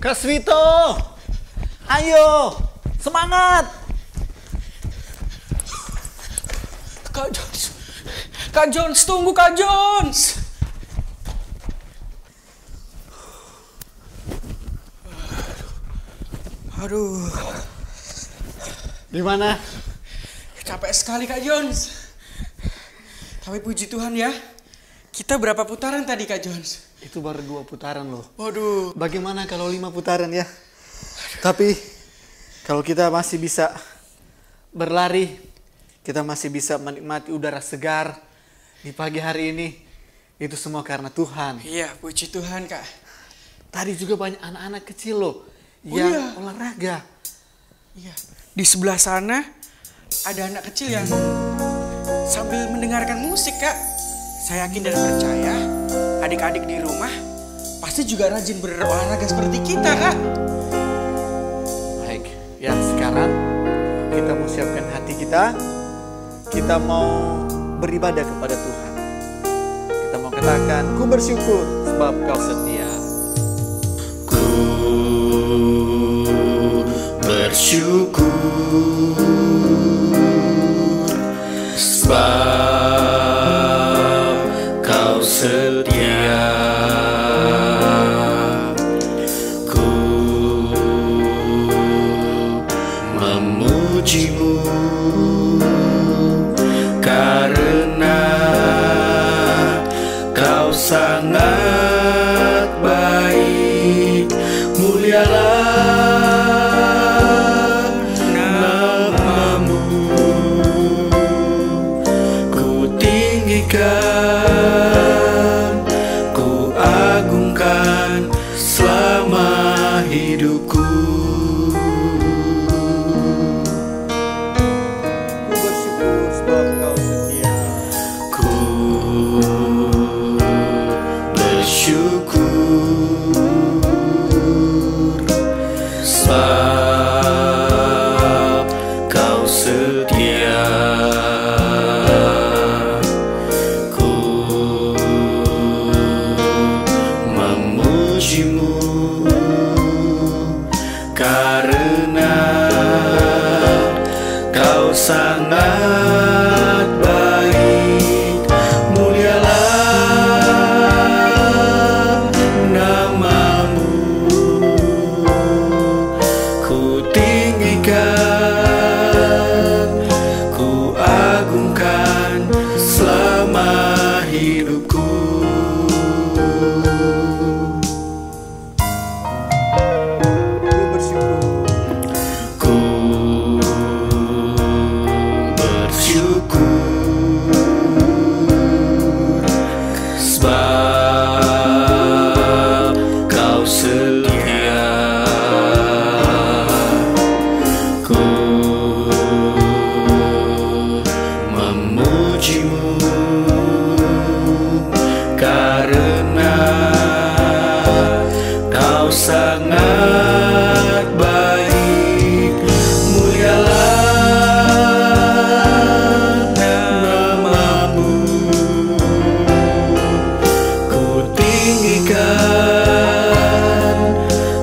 Kak Swito, ayo, semangat. Kak Jones, Kak Jones, tunggu Kak Jones. Aduh, Gimana? capek sekali Kak Jones. Tapi puji Tuhan ya, kita berapa putaran tadi Kak Jones? Itu baru 2 putaran loh. Waduh, Bagaimana kalau 5 putaran ya? Tapi kalau kita masih bisa berlari, kita masih bisa menikmati udara segar di pagi hari ini, itu semua karena Tuhan. iya puji Tuhan Kak. Tadi juga banyak anak-anak kecil loh Oh yang iya. olahraga. Iya, di sebelah sana ada anak kecil yang sambil mendengarkan musik Kak. Saya yakin dan percaya adik-adik di rumah pasti juga rajin berolahraga seperti kita Kak. Baik, ya sekarang kita mau siapkan hati kita. Kita mau beribadah kepada Tuhan. Kita mau katakan, ku bersyukur sebab kau setia. Ku bersyukur sebab kau setia. Ku memujimu karena kau sangat baik. Mulialah namamu, ku tinggikan, ku agungkan selama hidupku. Ku bersyukur sebab kau setia. Ku bersyukur sebab kau setia. Ku memujimu karena kau sangat baik. Mulialah namamu, ku tinggikan, ku agungkan selama hidupku. Ku bersyukur. Ku bersyukur sebab kau setia. Ku memujimu karena kau sangat baik. Mulialah namamu, ku tinggikan,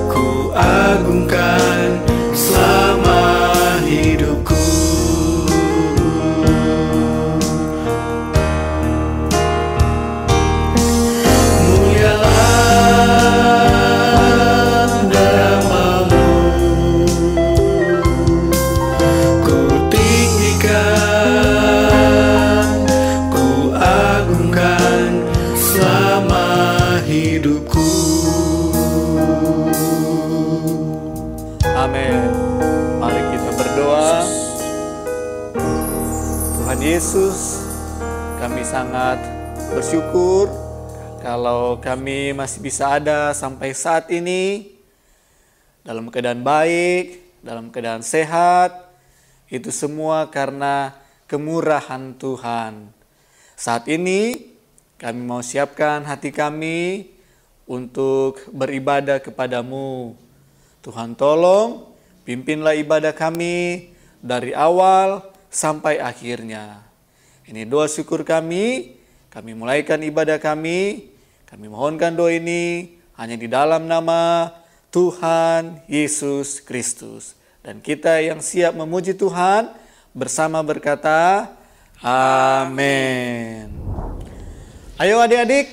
ku agungkan selama hidupku. Mulialah namamu, ku tinggikan, ku agungkan selama hidupku. Amin. Mari kita berdoa. Tuhan Yesus, kami sangat bersyukur kalau kami masih bisa ada sampai saat ini dalam keadaan baik, dalam keadaan sehat. Itu semua karena kemurahan Tuhan. Saat ini kami mau siapkan hati kami untuk beribadah kepadamu. Tuhan tolong pimpinlah ibadah kami dari awal sampai akhirnya. Ini doa syukur kami mulaikan ibadah kami mohonkan doa ini hanya di dalam nama Tuhan Yesus Kristus. Dan kita yang siap memuji Tuhan bersama berkata, amin. Ayo adik-adik,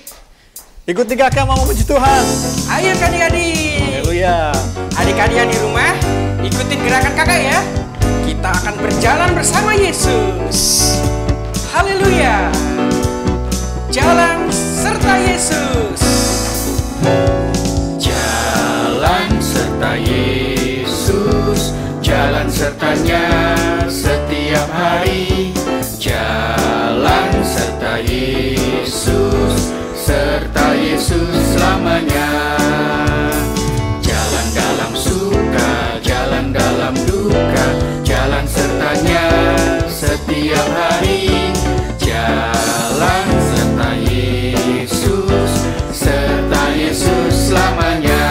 ikuti kakak mau memuji Tuhan. Ayo adik-adik. Haleluya. Adik-adik yang di rumah, ikutin gerakan kakak ya. Kita akan berjalan bersama Yesus. Haleluya. Jalan serta Yesus. Jalan serta Yesus, jalan sertanya setiap hari. Jalan serta Yesus, serta Yesus selamanya. Jalan dalam suka, jalan dalam duka, jalan sertanya setiap hari. Jalan serta Yesus, serta Yesus selamanya.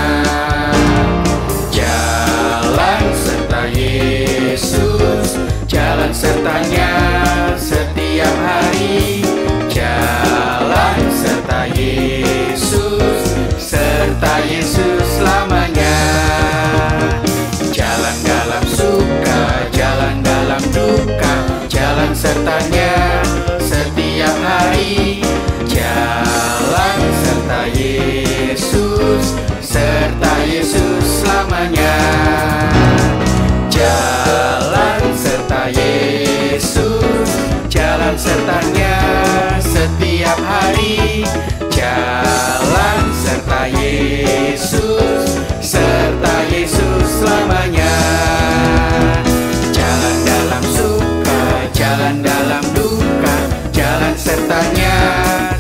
Jalan serta Yesus, jalan sertanya setiap hari. Jalan serta Yesus, serta Yesus selamanya. Jalan dalam suka, jalan dalam duka, jalan sertanya setiap hari. Jalan serta Yesus, serta Yesus selamanya. Jalan serta Yesus, jalan sertanya setiap hari. Jalan serta Yesus, serta Yesus selamanya. Jalan dalam suka, jalan dalam duka, jalan sertanya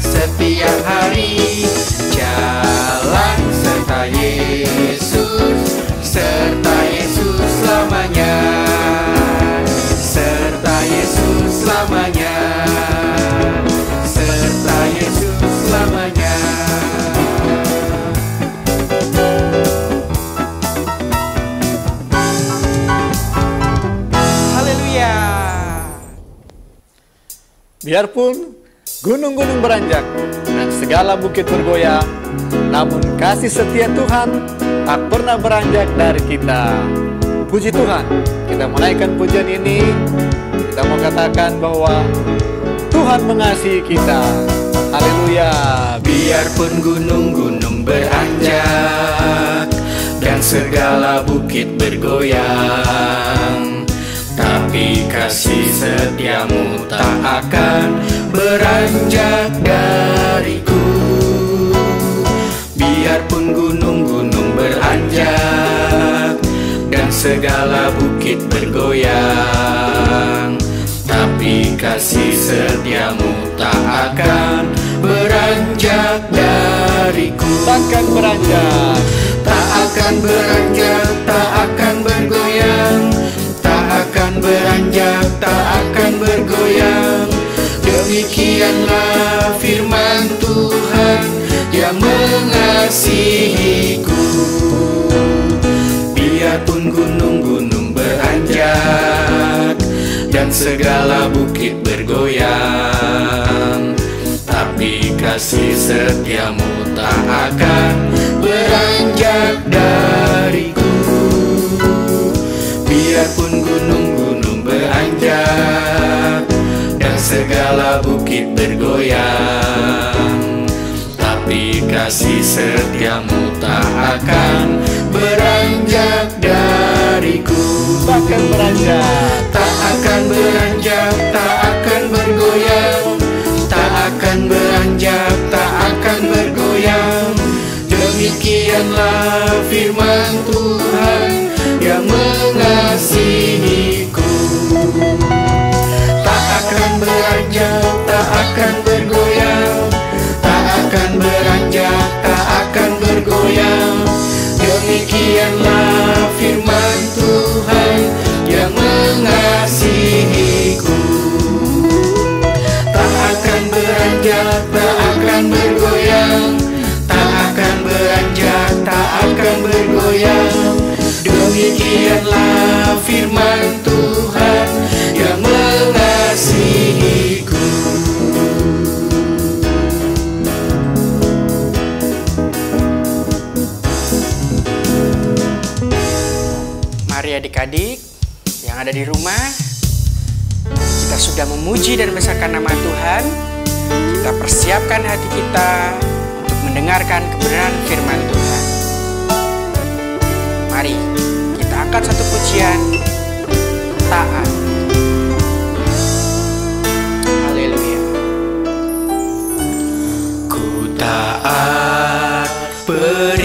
setiap hari. Jalan serta Yesus, serta Yesus selamanya. Serta Yesus selamanya. Serta Yesus selamanya. Haleluya. Biarpun gunung-gunung beranjak dan segala bukit bergoyang, namun kasih setia Tuhan tak pernah beranjak dari kita. Puji Tuhan, kita menaikkan pujian ini. Kita mau katakan bahwa Tuhan mengasihi kita. Haleluya. Biarpun gunung-gunung beranjak dan segala bukit bergoyang, tapi kasih setiamu tak akan beranjak dariku. Biarpun gunung-gunung beranjak dan segala bukit bergoyang, tapi kasih setiamu tak akan beranjak dariku. Takkan beranjak, Tak akan beranjak, tak akan bergoyang. Tak akan beranjak, tak akan bergoyang. Demikianlah firman Tuhan yang mengasihiku. Biarpun gunung-gunung beranjak dan segala bukit bergoyang, tapi kasih setiamu tak akan beranjak dariku. Biarpun gunung-gunung beranjak dan segala bukit bergoyang, tapi kasih setiamu tak akan beranjak dariku. takkan beranjak. Tak akan beranjak, tak akan bergoyang. Tak akan beranjak, tak akan bergoyang. Demikianlah firman Tuhan yang mengasihiku. Tak akan beranjak, tak akan bergoyang. Tak akan beranjak, tak akan bergoyang. Demikianlah firman Tuhan yang mengasihiku. Tak akan beranjak, tak akan bergoyang. Tak akan beranjak, tak akan bergoyang. Demikianlah firman Tuhan yang mengasihiku. di rumah, kita sudah memuji dan membesarkan nama Tuhan. Kita persiapkan hati kita untuk mendengarkan kebenaran firman Tuhan. Mari kita angkat satu pujian, taat. Haleluya. Ku taat perintah-Mu,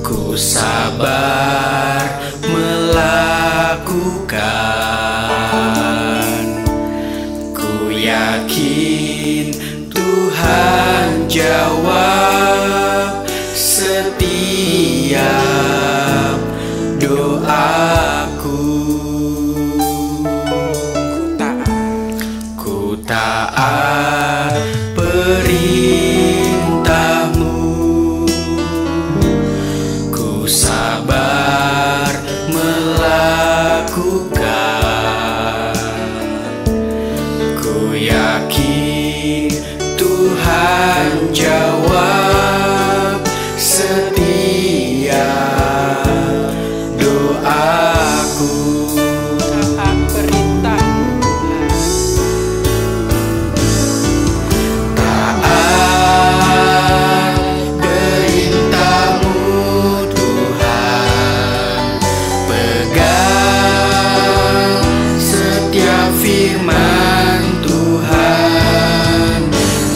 ku sabar melakukan. Ku yakin Tuhan jawab setiap doaku. Ku taat perintah-Mu, ku sabar melakukan. Ku yakin Tuhan jawab setiap doaku. Taat perintah Taat perintah-Mu Tuhan, pegang setiap firman Tuhan,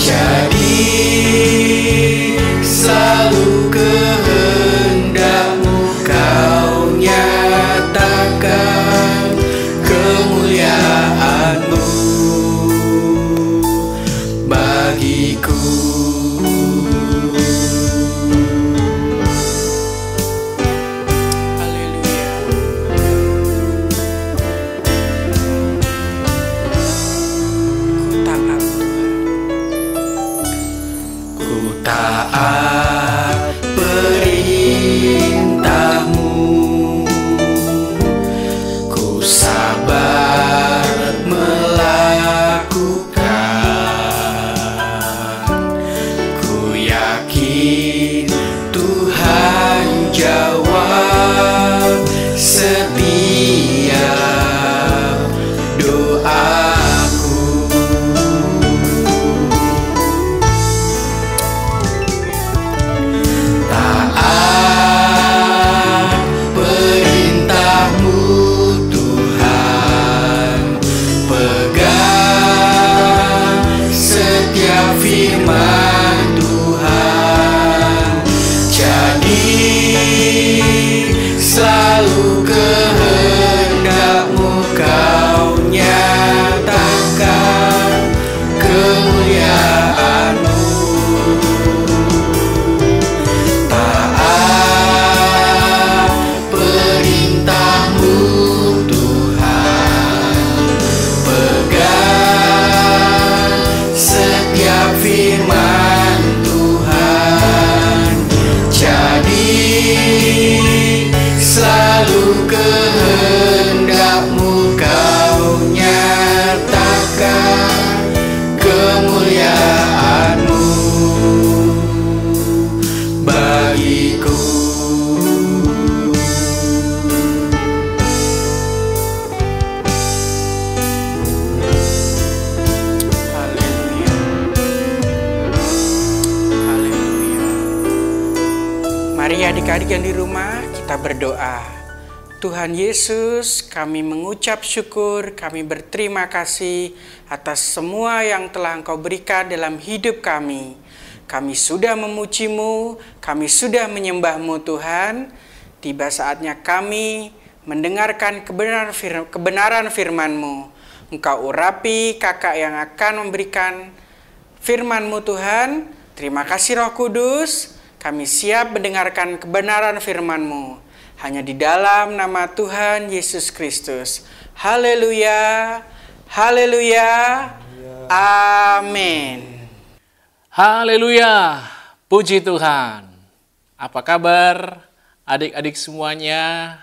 jadi selalu kehendak-Mu Kau nyatakan kemuliaan-Mu bagiku. Haleluya. Ku taat Tuhan. Ku taat perintah-Mu, ku sabar melakukan. Ku yakin Tuhan jawab setiap doaku. Taat perintah-Mu Tuhan, pegang setiap firman Tuhan, jadi selalu kehendak-Mu Kau nyatakan kemuliaan-Mu. Taat perintah-Mu Tuhan, pegang setiap firman Tuhan, jadi selalu kehendak-Mu Kau nyatakan kemuliaan-Mu bagiku. Haleluya. Haleluya. Mari adik-adik yang di rumah kita berdoa. Tuhan Yesus, kami mengucap syukur, kami berterima kasih atas semua yang telah Engkau berikan dalam hidup kami. Kami sudah memuji-Mu, kami sudah menyembah-Mu Tuhan. Tiba saatnya kami mendengarkan kebenaran firman-Mu. Engkau urapi kakak yang akan memberikan firman-Mu Tuhan. Terima kasih Roh Kudus, kami siap mendengarkan kebenaran firman-Mu. Hanya di dalam nama Tuhan Yesus Kristus. Haleluya, haleluya, amin. Haleluya, puji Tuhan. Apa kabar adik-adik semuanya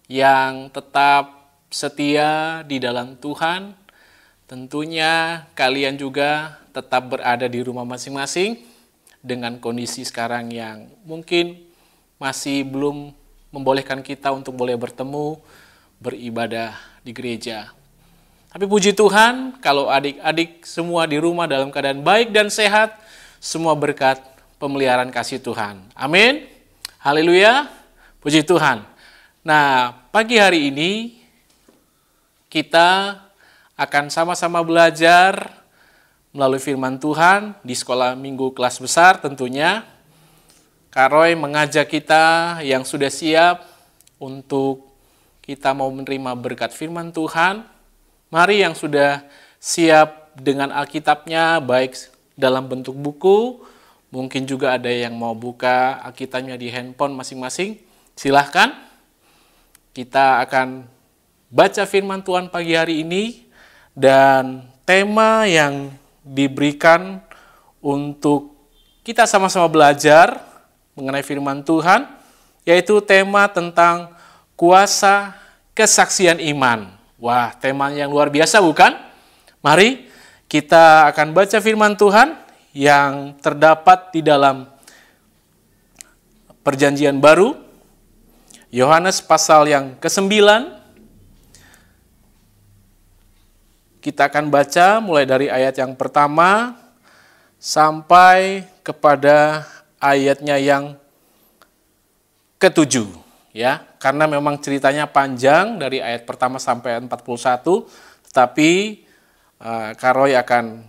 yang tetap setia di dalam Tuhan? Tentunya kalian juga tetap berada di rumah masing-masing dengan kondisi sekarang yang mungkin masih belum membolehkan kita untuk boleh bertemu, beribadah di gereja. Tapi puji Tuhan, kalau adik-adik semua di rumah dalam keadaan baik dan sehat, semua berkat pemeliharaan kasih Tuhan. Amin. Haleluya. Puji Tuhan. Nah, pagi hari ini kita akan sama-sama belajar melalui firman Tuhan di sekolah minggu kelas besar tentunya. Kak Roy mengajak kita yang sudah siap untuk kita mau menerima berkat firman Tuhan. Mari yang sudah siap dengan Alkitabnya, baik dalam bentuk buku, mungkin juga ada yang mau buka Alkitabnya di handphone masing-masing. Silahkan, kita akan baca firman Tuhan pagi hari ini, dan tema yang diberikan untuk kita sama-sama belajar mengenai firman Tuhan, yaitu tema tentang kuasa kesaksian iman. Wah, tema yang luar biasa bukan? Mari kita akan baca firman Tuhan yang terdapat di dalam Perjanjian Baru, Yohanes pasal yang ke-9. Kita akan baca mulai dari ayat yang pertama sampai kepada ayatnya yang ke-7, ya. Karena memang ceritanya panjang dari ayat pertama sampai ayat 41, tetapi Kak Roy akan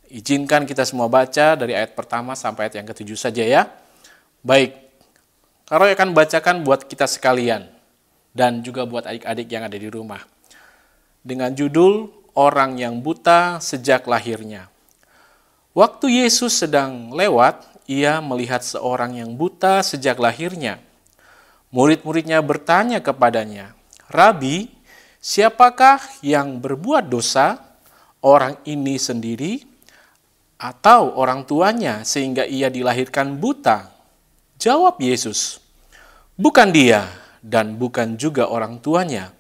izinkan kita semua baca dari ayat pertama sampai ayat yang ke-7 saja ya. Baik, Kak Roy akan bacakan buat kita sekalian dan juga buat adik-adik yang ada di rumah. Dengan judul Orang yang buta sejak lahirnya. Waktu Yesus sedang lewat, ia melihat seorang yang buta sejak lahirnya. Murid-muridnya bertanya kepadanya, "Rabi, siapakah yang berbuat dosa, orang ini sendiri atau orang tuanya sehingga ia dilahirkan buta?" Jawab Yesus, "Bukan dia dan bukan juga orang tuanya.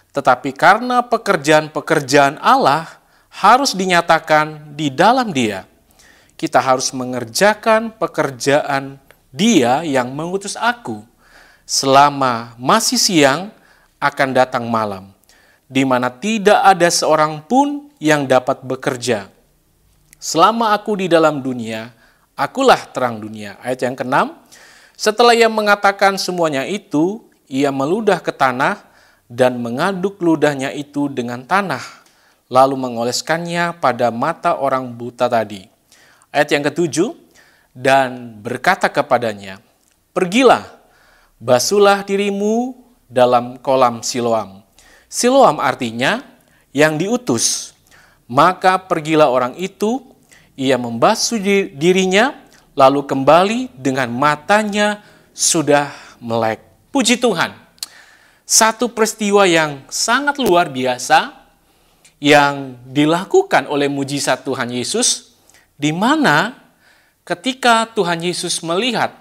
Tetapi karena pekerjaan-pekerjaan Allah harus dinyatakan di dalam dia, kita harus mengerjakan pekerjaan Dia yang mengutus aku. Selama masih siang akan datang malam, di mana tidak ada seorang pun yang dapat bekerja. Selama aku di dalam dunia, akulah terang dunia." Ayat yang ke-6, setelah ia mengatakan semuanya itu, ia meludah ke tanah dan mengaduk ludahnya itu dengan tanah, lalu mengoleskannya pada mata orang buta tadi. Ayat yang ke-7, dan berkata kepadanya, "Pergilah, basuhlah dirimu dalam kolam Siloam." Siloam artinya yang diutus. Maka pergilah orang itu, ia membasuh dirinya, lalu kembali dengan matanya sudah melek. Puji Tuhan. Satu peristiwa yang sangat luar biasa yang dilakukan oleh mujizat Tuhan Yesus, di mana ketika Tuhan Yesus melihat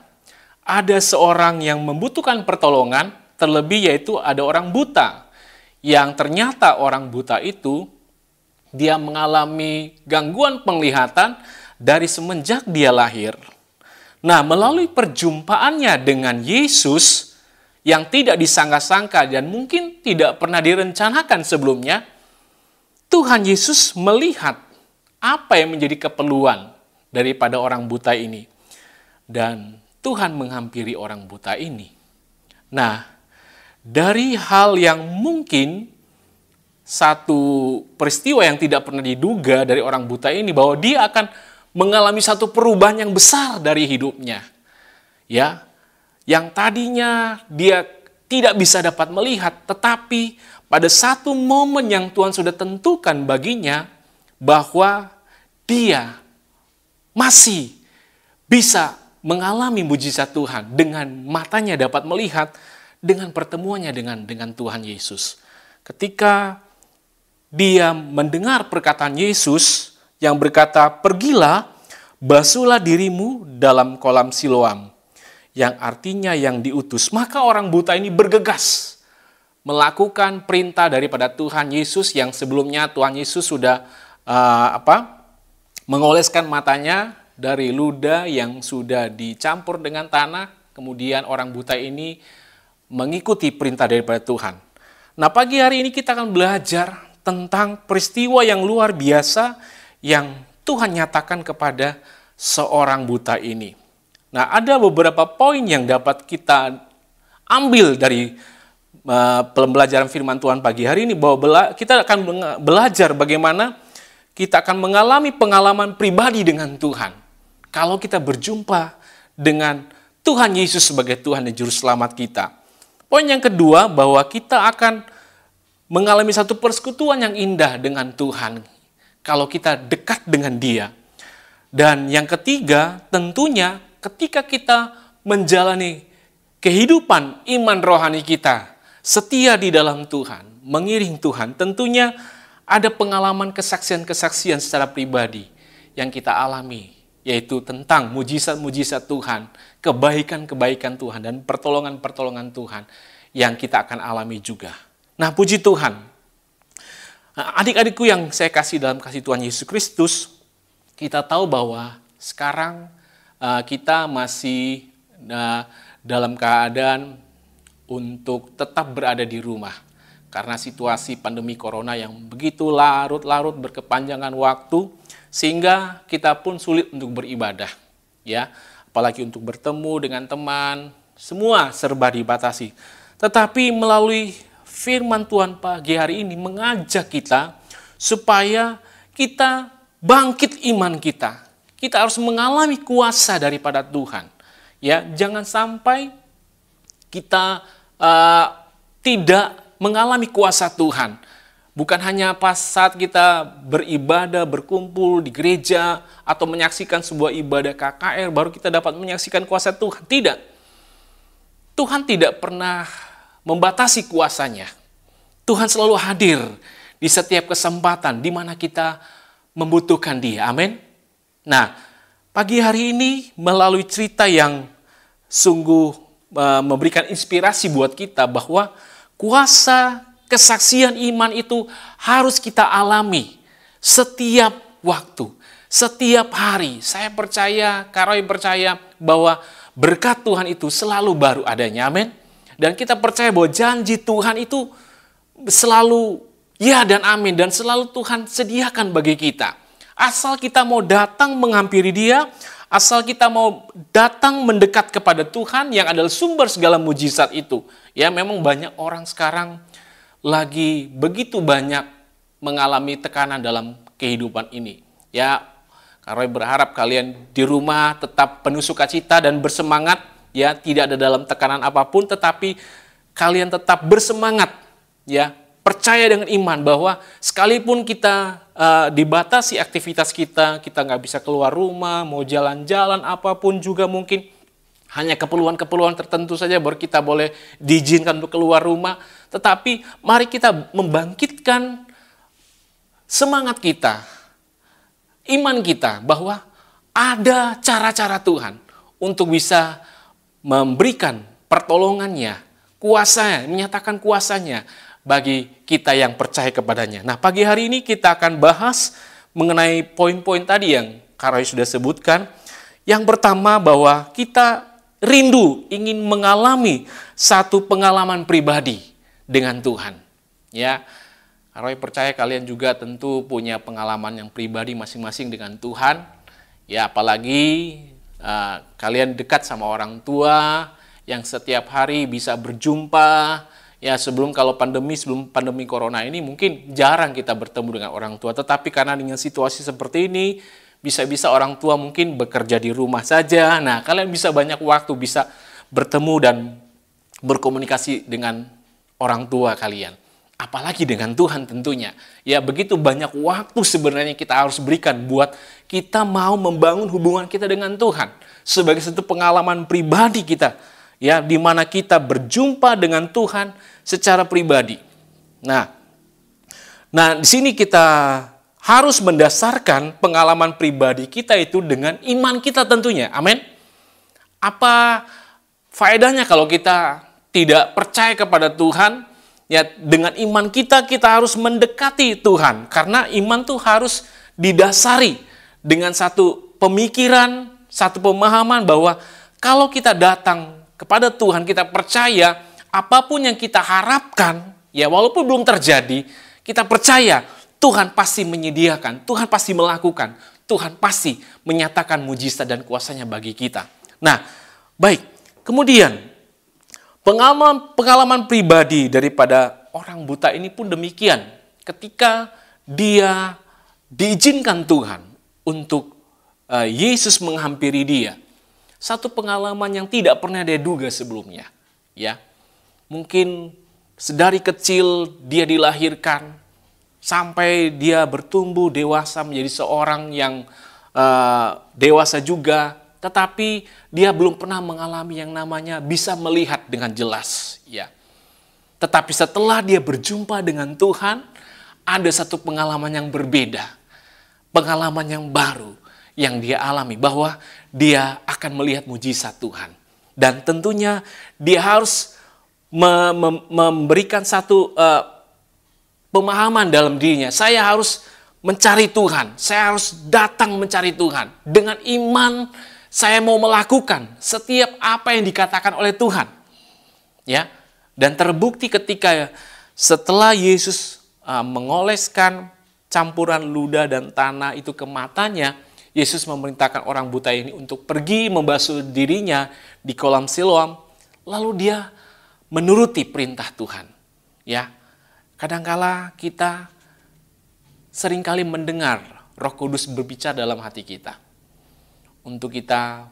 ada seorang yang membutuhkan pertolongan, terlebih yaitu ada orang buta, yang ternyata orang buta itu dia mengalami gangguan penglihatan dari semenjak dia lahir. Nah, melalui perjumpaannya dengan Yesus yang tidak disangka-sangka dan mungkin tidak pernah direncanakan sebelumnya, Tuhan Yesus melihat apa yang menjadi keperluan daripada orang buta ini. Dan Tuhan menghampiri orang buta ini. Nah, dari hal yang mungkin satu peristiwa yang tidak pernah diduga dari orang buta ini, bahwa dia akan mengalami satu perubahan yang besar dari hidupnya. Ya, yang tadinya dia tidak bisa dapat melihat, tetapi pada satu momen yang Tuhan sudah tentukan baginya, bahwa dia masih bisa mengalami mujizat Tuhan dengan matanya dapat melihat dengan pertemuannya dengan Tuhan Yesus. Ketika dia mendengar perkataan Yesus yang berkata, "Pergilah, basuhlah dirimu dalam kolam Siloam," yang artinya yang diutus, maka orang buta ini bergegas melakukan perintah daripada Tuhan Yesus yang sebelumnya Tuhan Yesus sudah mengoleskan matanya dari ludah yang sudah dicampur dengan tanah. Kemudian orang buta ini mengikuti perintah daripada Tuhan. Nah, pagi hari ini kita akan belajar tentang peristiwa yang luar biasa yang Tuhan nyatakan kepada seorang buta ini. Nah, ada beberapa poin yang dapat kita ambil dari pembelajaran firman Tuhan pagi hari ini, bahwa kita akan belajar bagaimana kita akan mengalami pengalaman pribadi dengan Tuhan kalau kita berjumpa dengan Tuhan Yesus sebagai Tuhan dan Juru Selamat kita. Poin yang kedua, bahwa kita akan mengalami satu persekutuan yang indah dengan Tuhan kalau kita dekat dengan Dia. Dan yang ketiga, tentunya ketika kita menjalani kehidupan iman rohani kita, setia di dalam Tuhan, mengiring Tuhan, tentunya ada pengalaman kesaksian-kesaksian secara pribadi yang kita alami, yaitu tentang mujizat-mujizat Tuhan, kebaikan-kebaikan Tuhan, dan pertolongan-pertolongan Tuhan yang kita akan alami juga. Nah, puji Tuhan. Adik-adikku yang saya kasih dalam kasih Tuhan Yesus Kristus, kita tahu bahwa sekarang kita masih dalam keadaan untuk tetap berada di rumah karena situasi pandemi corona yang begitu larut-larut berkepanjangan waktu, sehingga kita pun sulit untuk beribadah, ya, apalagi untuk bertemu dengan teman, semua serba dibatasi. Tetapi melalui firman Tuhan pagi hari ini mengajak kita supaya kita bangkit iman kita. Kita harus mengalami kuasa daripada Tuhan. Ya, jangan sampai kita tidak mengalami kuasa Tuhan. Bukan hanya pas saat kita beribadah, berkumpul di gereja, atau menyaksikan sebuah ibadah KKR, baru kita dapat menyaksikan kuasa Tuhan. Tidak. Tuhan tidak pernah membatasi kuasanya. Tuhan selalu hadir di setiap kesempatan di mana kita membutuhkan Dia. Amin. Nah, pagi hari ini melalui cerita yang sungguh memberikan inspirasi buat kita bahwa kuasa kesaksian iman itu harus kita alami setiap waktu, setiap hari. Saya percaya, Karoy percaya bahwa berkat Tuhan itu selalu baru adanya. Amin. Dan kita percaya bahwa janji Tuhan itu selalu ya dan amin, dan selalu Tuhan sediakan bagi kita. Asal kita mau datang menghampiri Dia, asal kita mau datang mendekat kepada Tuhan yang adalah sumber segala mujizat itu. Ya, memang banyak orang sekarang lagi begitu banyak mengalami tekanan dalam kehidupan ini. Ya, Karoy berharap kalian di rumah tetap penuh sukacita dan bersemangat. Ya, tidak ada dalam tekanan apapun, tetapi kalian tetap bersemangat. Ya, percaya dengan iman bahwa sekalipun kita dibatasi aktivitas kita nggak bisa keluar rumah, mau jalan-jalan apapun juga mungkin hanya keperluan-keperluan tertentu saja baru kita boleh diizinkan untuk keluar rumah. Tetapi mari kita membangkitkan semangat kita, iman kita bahwa ada cara-cara Tuhan untuk bisa memberikan pertolongannya, kuasanya, menyatakan kuasanya bagi kita yang percaya kepadanya. Nah, pagi hari ini kita akan bahas mengenai poin-poin tadi yang Karoy sudah sebutkan. Yang pertama, bahwa kita rindu ingin mengalami satu pengalaman pribadi dengan Tuhan. Ya, Karoy percaya kalian juga tentu punya pengalaman yang pribadi masing-masing dengan Tuhan. Ya, apalagi kalian dekat sama orang tua yang setiap hari bisa berjumpa. Ya, sebelum pandemi corona ini mungkin jarang kita bertemu dengan orang tua. Tetapi karena dengan situasi seperti ini, bisa-bisa orang tua mungkin bekerja di rumah saja. Nah, kalian bisa banyak waktu, bisa bertemu dan berkomunikasi dengan orang tua kalian. Apalagi dengan Tuhan tentunya. Ya, begitu banyak waktu sebenarnya kita harus berikan buat kita mau membangun hubungan kita dengan Tuhan. Sebagai satu pengalaman pribadi kita. Ya, di mana kita berjumpa dengan Tuhan secara pribadi. Nah, di sini kita harus mendasarkan pengalaman pribadi kita itu dengan iman kita tentunya. Amin. Apa faedahnya kalau kita tidak percaya kepada Tuhan? Ya, dengan iman kita harus mendekati Tuhan. Karena iman tuh harus didasari dengan satu pemikiran, satu pemahaman bahwa kalau kita datang kepada Tuhan, kita percaya apapun yang kita harapkan, ya walaupun belum terjadi, kita percaya Tuhan pasti menyediakan, Tuhan pasti melakukan, Tuhan pasti menyatakan mujizat dan kuasanya bagi kita. Nah, baik. Kemudian, pengalaman pribadi daripada orang buta ini pun demikian. Ketika dia diizinkan Tuhan untuk Yesus menghampiri dia. Satu pengalaman yang tidak pernah dia duga sebelumnya. Ya, mungkin sedari kecil dia dilahirkan, sampai dia bertumbuh dewasa menjadi seorang yang dewasa juga, tetapi dia belum pernah mengalami yang namanya bisa melihat dengan jelas. Ya. Tetapi setelah dia berjumpa dengan Tuhan, ada satu pengalaman yang berbeda, pengalaman yang baru yang dia alami, bahwa dia akan melihat mujizat Tuhan. Dan tentunya dia harus memberikan satu pemahaman dalam dirinya. Saya harus mencari Tuhan. Saya harus datang mencari Tuhan. Dengan iman saya mau melakukan setiap apa yang dikatakan oleh Tuhan. Ya. Dan terbukti ketika setelah Yesus mengoleskan campuran ludah dan tanah itu ke matanya, Yesus memerintahkan orang buta ini untuk pergi membasuh dirinya di kolam Siloam. Lalu dia menuruti perintah Tuhan. Ya. Kadangkala kita seringkali mendengar Roh Kudus berbicara dalam hati kita untuk kita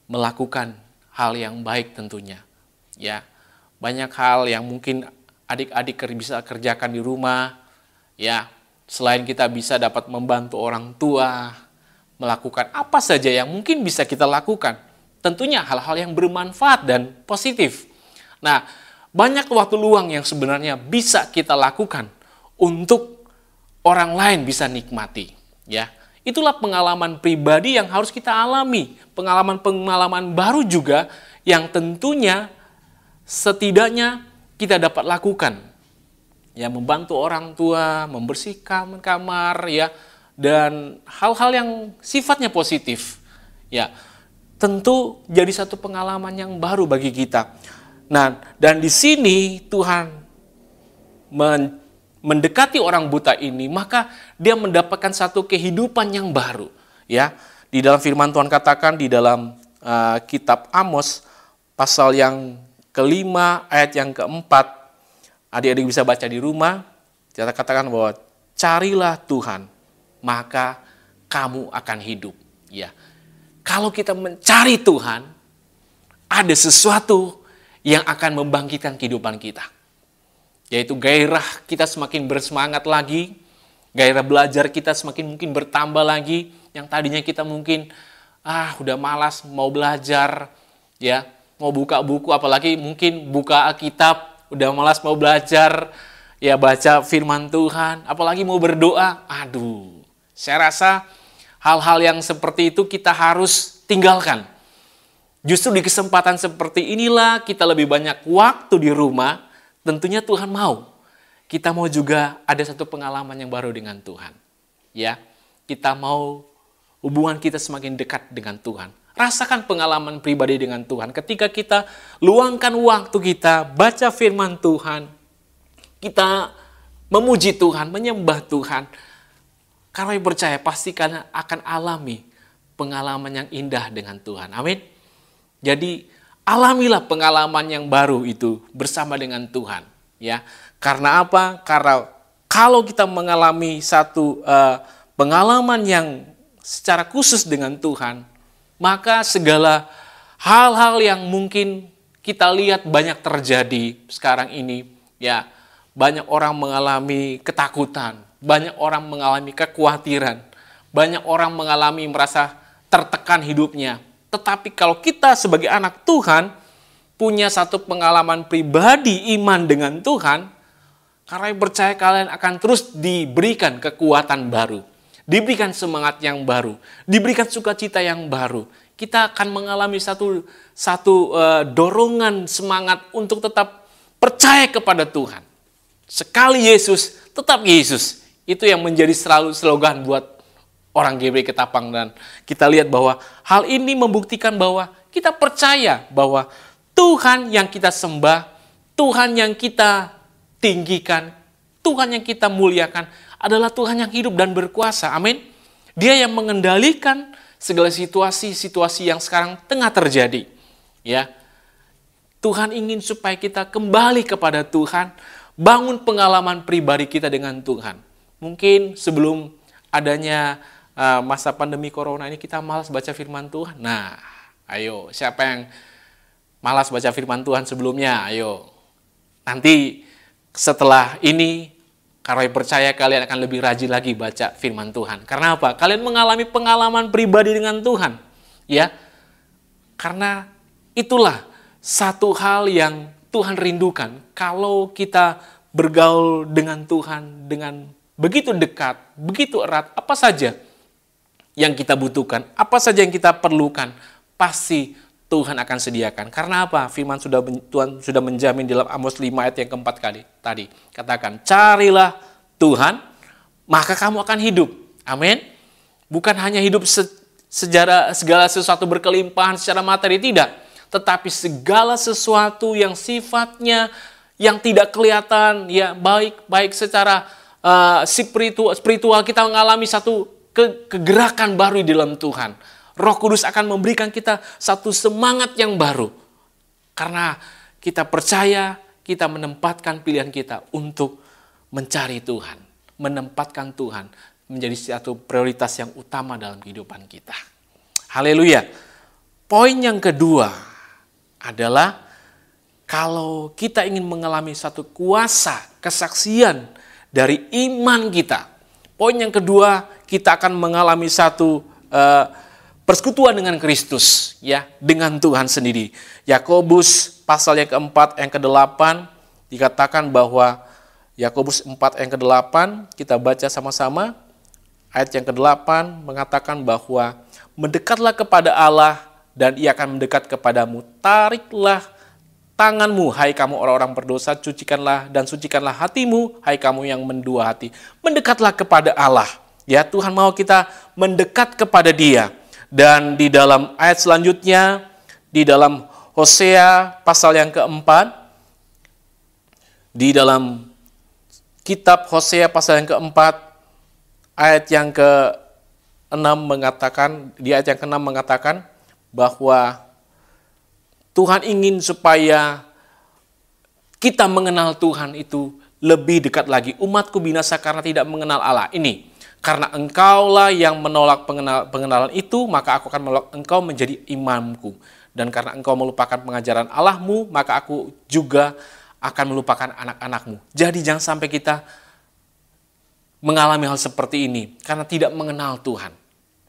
melakukan hal yang baik tentunya. Ya, banyak hal yang mungkin adik-adik bisa kerjakan di rumah. Ya, selain kita bisa dapat membantu orang tua, melakukan apa saja yang mungkin bisa kita lakukan. Tentunya hal-hal yang bermanfaat dan positif. Nah, banyak waktu luang yang sebenarnya bisa kita lakukan untuk orang lain bisa nikmati. Ya, itulah pengalaman pribadi yang harus kita alami. Pengalaman-pengalaman baru juga yang tentunya setidaknya kita dapat lakukan. Ya, membantu orang tua, membersihkan kamar, ya, dan hal-hal yang sifatnya positif. Ya, tentu jadi satu pengalaman yang baru bagi kita. Nah, dan di sini Tuhan mendekati orang buta ini, maka dia mendapatkan satu kehidupan yang baru. Ya, di dalam firman Tuhan katakan di dalam kitab Amos pasal yang kelima ayat yang keempat, adik-adik bisa baca di rumah. Kita katakan bahwa carilah Tuhan, maka kamu akan hidup. Ya, kalau kita mencari Tuhan, ada sesuatu yang akan membangkitkan kehidupan kita. Yaitu gairah kita semakin bersemangat lagi, gairah belajar kita semakin mungkin bertambah lagi. Yang tadinya kita mungkin, udah malas mau belajar, ya, mau buka buku, apalagi mungkin buka Alkitab, udah malas mau belajar, ya baca firman Tuhan, apalagi mau berdoa. Aduh, saya rasa hal-hal yang seperti itu kita harus tinggalkan. Justru di kesempatan seperti inilah kita lebih banyak waktu di rumah. Tentunya Tuhan mau. Kita mau juga ada satu pengalaman yang baru dengan Tuhan. Ya, kita mau hubungan kita semakin dekat dengan Tuhan. Rasakan pengalaman pribadi dengan Tuhan. Ketika kita luangkan waktu kita, baca firman Tuhan, kita memuji Tuhan, menyembah Tuhan. Karena percaya pasti kalian akan alami pengalaman yang indah dengan Tuhan. Amin. Jadi alamilah pengalaman yang baru itu bersama dengan Tuhan, ya. Karena apa? Karena kalau kita mengalami satu pengalaman yang secara khusus dengan Tuhan, maka segala hal-hal yang mungkin kita lihat banyak terjadi sekarang ini, ya, banyak orang mengalami ketakutan, banyak orang mengalami kekhawatiran, banyak orang mengalami merasa tertekan hidupnya. Tetapi kalau kita sebagai anak Tuhan punya satu pengalaman pribadi iman dengan Tuhan, karena percaya kalian akan terus diberikan kekuatan baru, diberikan semangat yang baru, diberikan sukacita yang baru. Kita akan mengalami satu dorongan semangat untuk tetap percaya kepada Tuhan. Sekali Yesus, tetap Yesus. Itu yang menjadi selalu slogan buat orang GBI Ketapang, dan kita lihat bahwa hal ini membuktikan bahwa kita percaya bahwa Tuhan yang kita sembah, Tuhan yang kita tinggikan, Tuhan yang kita muliakan adalah Tuhan yang hidup dan berkuasa. Amin. Dia yang mengendalikan segala situasi-situasi yang sekarang tengah terjadi. Ya. Tuhan ingin supaya kita kembali kepada Tuhan, bangun pengalaman pribadi kita dengan Tuhan. Mungkin sebelum adanya masa pandemi corona ini kita malas baca firman Tuhan. Nah, ayo, siapa yang malas baca firman Tuhan sebelumnya? Ayo. Nanti setelah ini, Karoy percaya kalian akan lebih rajin lagi baca firman Tuhan. Karena apa? Kalian mengalami pengalaman pribadi dengan Tuhan. Ya. Karena itulah satu hal yang Tuhan rindukan. Kalau kita bergaul dengan Tuhan dengan begitu dekat, begitu erat, apa saja yang kita butuhkan, apa saja yang kita perlukan, pasti Tuhan akan sediakan. Karena apa? Tuhan sudah menjamin dalam Amos 5 ayat yang keempat kali tadi. Katakan, carilah Tuhan, maka kamu akan hidup. Amin. Bukan hanya hidup segala sesuatu berkelimpahan secara materi, tidak. Tetapi segala sesuatu yang sifatnya yang tidak kelihatan, ya baik secara spiritual kita mengalami satu kegerakan baru di dalam Tuhan. Roh Kudus akan memberikan kita satu semangat yang baru. Karena kita percaya, kita menempatkan pilihan kita untuk mencari Tuhan. Menempatkan Tuhan menjadi satu prioritas yang utama dalam kehidupan kita. Haleluya. Poin yang kedua adalah kalau kita ingin mengalami satu kuasa, kesaksian dari iman kita. Poin yang kedua, kita akan mengalami satu persekutuan dengan Kristus, ya, dengan Tuhan sendiri. Yakobus pasal yang keempat, yang ke-8 dikatakan bahwa Yakobus 4 yang ke-8 kita baca sama-sama. Ayat yang ke-8 mengatakan bahwa mendekatlah kepada Allah dan Ia akan mendekat kepadamu. Tariklah tanganmu, hai kamu orang-orang berdosa, cucikanlah dan sucikanlah hatimu, hai kamu yang mendua hati. Mendekatlah kepada Allah. Ya, Tuhan mau kita mendekat kepada Dia. Dan di dalam ayat selanjutnya, di dalam Hosea pasal yang keempat, di dalam kitab Hosea pasal yang keempat, ayat yang ke-6 mengatakan, di ayat yang ke-6 mengatakan bahwa Tuhan ingin supaya kita mengenal Tuhan itu lebih dekat lagi. Umatku binasa karena tidak mengenal Allah. Ini, karena engkaulah yang menolak pengenalan itu, maka aku akan menolak engkau menjadi imamku. Dan karena engkau melupakan pengajaran Allahmu, maka aku juga akan melupakan anak-anakmu. Jadi jangan sampai kita mengalami hal seperti ini karena tidak mengenal Tuhan.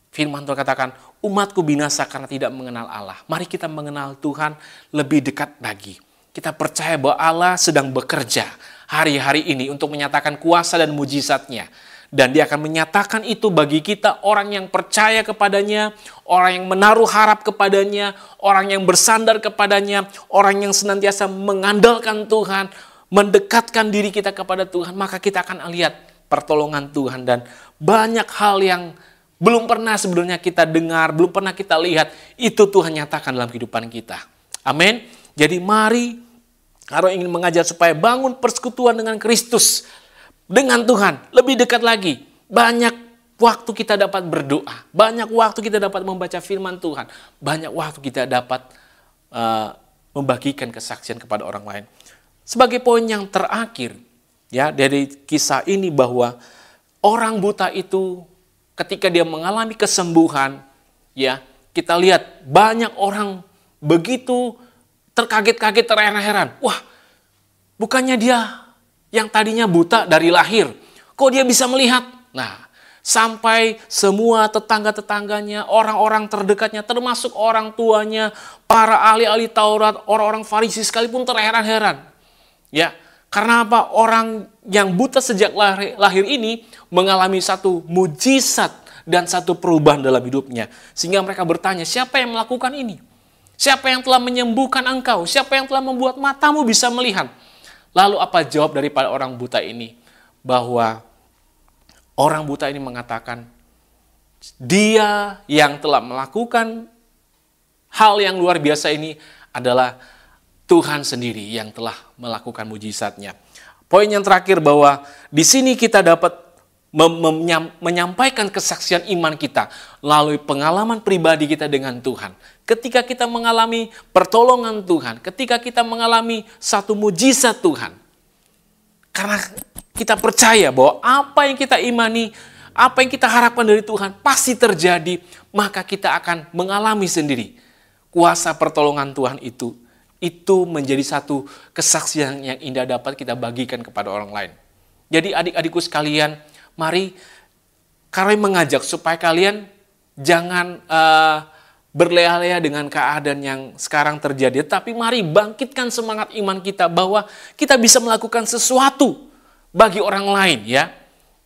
Firman Tuhan katakan, umatku binasa karena tidak mengenal Allah. Mari kita mengenal Tuhan lebih dekat lagi. Kita percaya bahwa Allah sedang bekerja hari-hari ini untuk menyatakan kuasa dan mujizatnya. Dan Dia akan menyatakan itu bagi kita, orang yang percaya kepadanya, orang yang menaruh harap kepadanya, orang yang bersandar kepadanya, orang yang senantiasa mengandalkan Tuhan, mendekatkan diri kita kepada Tuhan, maka kita akan lihat pertolongan Tuhan dan banyak hal yang belum pernah sebelumnya kita dengar, belum pernah kita lihat, itu Tuhan nyatakan dalam kehidupan kita. Amin. Jadi mari, kalau ingin mengajar supaya bangun persekutuan dengan Kristus, dengan Tuhan, lebih dekat lagi. Banyak waktu kita dapat berdoa, banyak waktu kita dapat membaca firman Tuhan, banyak waktu kita dapat membagikan kesaksian kepada orang lain. Sebagai poin yang terakhir, ya, dari kisah ini bahwa orang buta itu ketika dia mengalami kesembuhan, ya, kita lihat banyak orang begitu terkaget-kaget, terheran-heran. Wah, bukannya dia yang tadinya buta dari lahir, kok dia bisa melihat? Nah, sampai semua tetangga-tetangganya, orang-orang terdekatnya, termasuk orang tuanya, para ahli-ahli Taurat, orang-orang Farisi sekalipun terheran-heran. Ya, karena apa? Orang yang buta sejak lahir ini mengalami satu mujizat dan satu perubahan dalam hidupnya. Sehingga mereka bertanya, siapa yang melakukan ini? Siapa yang telah menyembuhkan engkau? Siapa yang telah membuat matamu bisa melihat? Lalu apa jawab daripada orang buta ini? Bahwa orang buta ini mengatakan, dia yang telah melakukan hal yang luar biasa ini adalah Tuhan sendiri yang telah melakukan mujizatnya. Poin yang terakhir bahwa di sini kita dapat menyampaikan kesaksian iman kita melalui pengalaman pribadi kita dengan Tuhan. Ketika kita mengalami pertolongan Tuhan, ketika kita mengalami satu mujizat Tuhan. Karena kita percaya bahwa apa yang kita imani, apa yang kita harapkan dari Tuhan pasti terjadi, maka kita akan mengalami sendiri kuasa pertolongan Tuhan itu. Itu menjadi satu kesaksian yang indah dapat kita bagikan kepada orang lain. Jadi adik-adikku sekalian, mari Karoy mengajak supaya kalian jangan berleha-leha dengan keadaan yang sekarang terjadi. Tapi mari bangkitkan semangat iman kita bahwa kita bisa melakukan sesuatu bagi orang lain ya.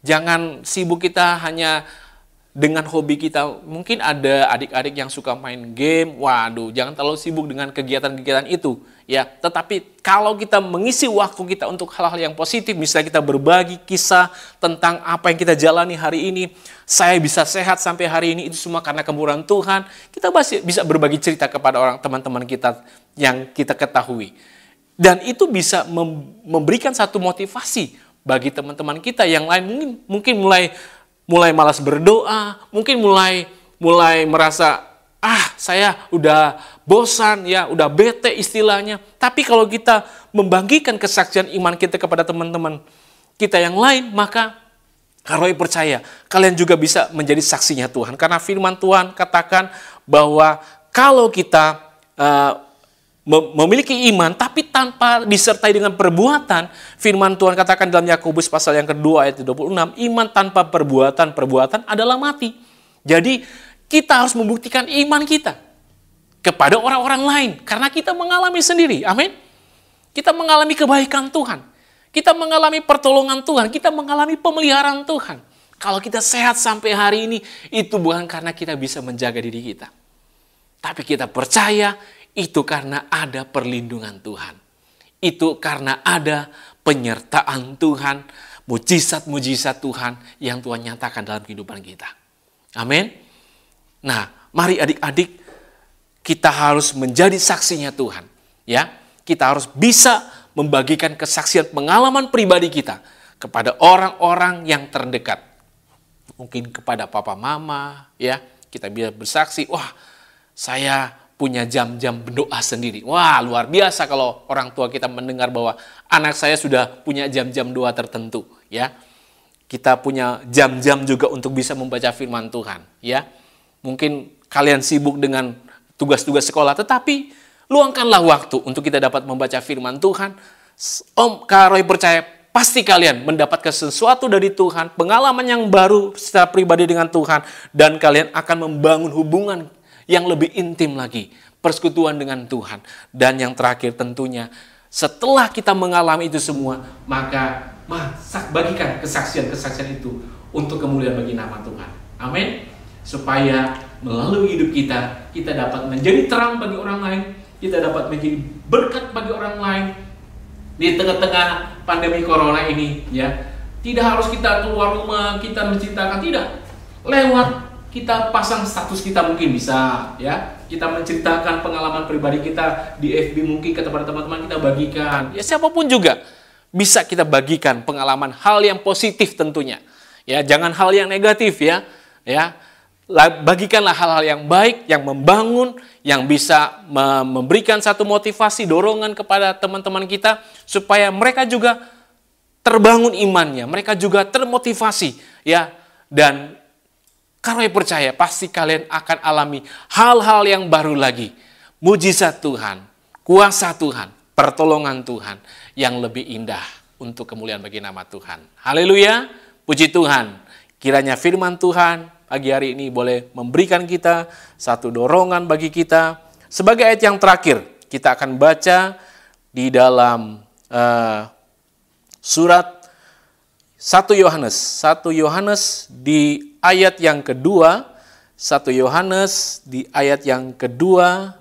Jangan sibuk kita hanya dengan hobi kita. Mungkin ada adik-adik yang suka main game. Waduh, jangan terlalu sibuk dengan kegiatan-kegiatan itu ya. Tetapi kalau kita mengisi waktu kita untuk hal-hal yang positif, misalnya kita berbagi kisah tentang apa yang kita jalani hari ini, saya bisa sehat sampai hari ini, itu semua karena kemurahan Tuhan. Kita bisa berbagi cerita kepada orang teman-teman kita yang kita ketahui. Dan itu bisa memberikan satu motivasi bagi teman-teman kita yang lain mungkin mulai malas berdoa, mungkin mulai merasa saya udah bosan ya, udah bete istilahnya. Tapi kalau kita membagikan kesaksian iman kita kepada teman-teman kita yang lain, maka Karoy percaya kalian juga bisa menjadi saksinya Tuhan. Karena firman Tuhan katakan bahwa kalau kita memiliki iman tapi tanpa disertai dengan perbuatan, firman Tuhan katakan dalam Yakobus pasal yang kedua ayat 26, iman tanpa perbuatan adalah mati. Jadi kita harus membuktikan iman kita kepada orang-orang lain karena kita mengalami sendiri. Amin. Kita mengalami kebaikan Tuhan. Kita mengalami pertolongan Tuhan, kita mengalami pemeliharaan Tuhan. Kalau kita sehat sampai hari ini, itu bukan karena kita bisa menjaga diri kita. Tapi kita percaya itu karena ada perlindungan Tuhan. Itu karena ada penyertaan Tuhan, mujizat-mujizat Tuhan yang Tuhan nyatakan dalam kehidupan kita. Amin. Nah, mari adik-adik, kita harus menjadi saksinya Tuhan. Ya, kita harus bisa membagikan kesaksian pengalaman pribadi kita kepada orang-orang yang terdekat. Mungkin kepada papa mama, ya, kita bisa bersaksi, wah, saya punya jam-jam berdoa sendiri. Wah, luar biasa kalau orang tua kita mendengar bahwa anak saya sudah punya jam-jam doa tertentu, ya. Kita punya jam-jam juga untuk bisa membaca firman Tuhan, ya. Mungkin kalian sibuk dengan tugas-tugas sekolah, tetapi luangkanlah waktu untuk kita dapat membaca firman Tuhan. Om Karoy percaya pasti kalian mendapatkan sesuatu dari Tuhan, pengalaman yang baru secara pribadi dengan Tuhan, dan kalian akan membangun hubungan yang lebih intim lagi, persekutuan dengan Tuhan. Dan yang terakhir tentunya, setelah kita mengalami itu semua, maka bagikan kesaksian-kesaksian itu untuk kemuliaan bagi nama Tuhan. Amin. Supaya melalui hidup kita, kita dapat menjadi terang bagi orang lain, kita dapat menjadi berkat bagi orang lain di tengah-tengah pandemi corona ini, ya. Tidak harus kita keluar rumah, kita menceritakan, tidak. Lewat kita pasang status kita mungkin bisa, ya. Kita menceritakan pengalaman pribadi kita di FB mungkin kepada teman-teman kita bagikan. Ya, siapapun juga bisa kita bagikan pengalaman hal yang positif tentunya. Ya, jangan hal yang negatif ya. Ya. Bagikanlah hal-hal yang baik, yang membangun, yang bisa memberikan satu motivasi, dorongan kepada teman-teman kita supaya mereka juga terbangun imannya, mereka juga termotivasi, ya. Dan Karoy percaya pasti kalian akan alami hal-hal yang baru lagi, mujizat Tuhan, kuasa Tuhan, pertolongan Tuhan yang lebih indah untuk kemuliaan bagi nama Tuhan. Haleluya, puji Tuhan. Kiranya firman Tuhan pagi hari ini boleh memberikan kita satu dorongan bagi kita. Sebagai ayat yang terakhir, kita akan baca di dalam surat 1 Yohanes. 1 Yohanes di ayat yang kedua. 1 Yohanes di ayat yang kedua.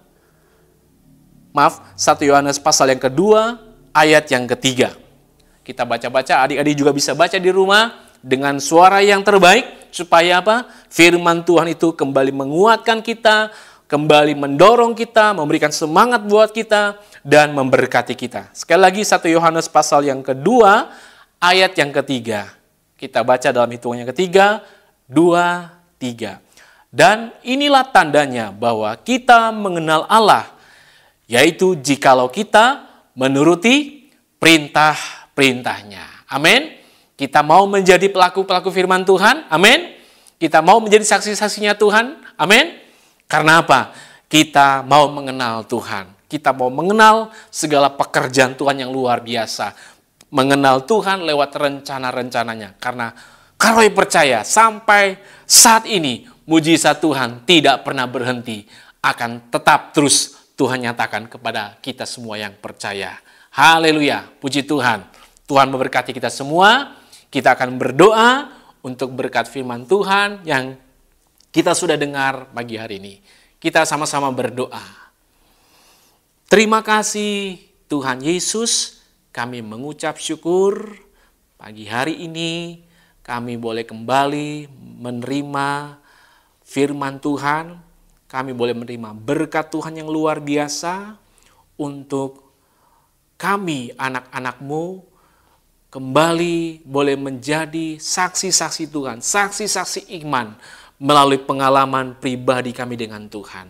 1 Yohanes pasal yang kedua, ayat yang ketiga. Kita baca-baca, adik-adik juga bisa baca di rumah dengan suara yang terbaik. Supaya apa? Firman Tuhan itu kembali menguatkan kita, kembali mendorong kita, memberikan semangat buat kita, dan memberkati kita. Sekali lagi 1 Yohanes pasal yang kedua, ayat yang ketiga. Kita baca dalam hitungan yang ketiga, 2, 3. Dan inilah tandanya bahwa kita mengenal Allah, yaitu jikalau kita menuruti perintah-perintahnya. Amin. Kita mau menjadi pelaku-pelaku firman Tuhan. Amin. Kita mau menjadi saksi-saksinya Tuhan. Amin. Karena apa? Kita mau mengenal Tuhan. Kita mau mengenal segala pekerjaan Tuhan yang luar biasa. Mengenal Tuhan lewat rencana-rencananya. Karena Karoy percaya sampai saat ini mujizat Tuhan tidak pernah berhenti. Akan tetap terus Tuhan nyatakan kepada kita semua yang percaya. Haleluya, puji Tuhan. Tuhan memberkati kita semua. Kita akan berdoa untuk berkat firman Tuhan yang kita sudah dengar pagi hari ini. Kita sama-sama berdoa. Terima kasih Tuhan Yesus, kami mengucap syukur pagi hari ini kami boleh kembali menerima firman Tuhan. Kami boleh menerima berkat Tuhan yang luar biasa untuk kami anak-anak-Mu kembali boleh menjadi saksi-saksi Tuhan, saksi-saksi iman melalui pengalaman pribadi kami dengan Tuhan.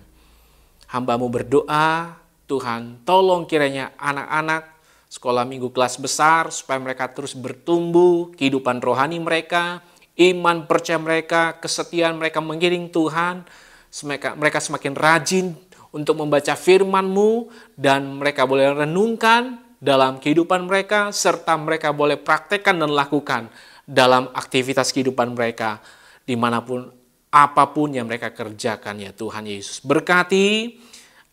Hamba-Mu berdoa, Tuhan tolong kiranya anak-anak sekolah minggu kelas besar supaya mereka terus bertumbuh, kehidupan rohani mereka, iman percaya mereka, kesetiaan mereka mengiring Tuhan, mereka semakin rajin untuk membaca firman-Mu dan mereka boleh renungkan dalam kehidupan mereka, serta mereka boleh praktekkan dan lakukan dalam aktivitas kehidupan mereka, dimanapun, apapun yang mereka kerjakan ya Tuhan Yesus. Berkati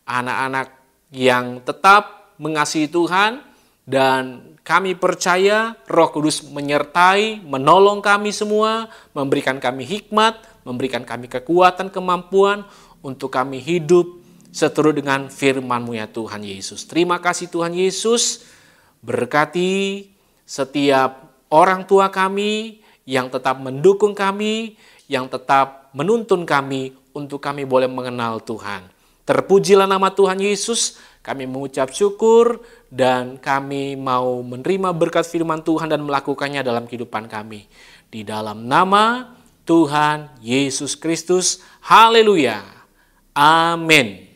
anak-anak yang tetap mengasihi Tuhan, dan kami percaya Roh Kudus menyertai, menolong kami semua, memberikan kami hikmat, memberikan kami kekuatan, kemampuan untuk kami hidup seturut dengan firman-Mu ya Tuhan Yesus. Terima kasih Tuhan Yesus, berkati setiap orang tua kami yang tetap mendukung kami, yang tetap menuntun kami untuk kami boleh mengenal Tuhan. Terpujilah nama Tuhan Yesus, kami mengucap syukur dan kami mau menerima berkat firman Tuhan dan melakukannya dalam kehidupan kami. Di dalam nama Tuhan Yesus Kristus, haleluya, amin.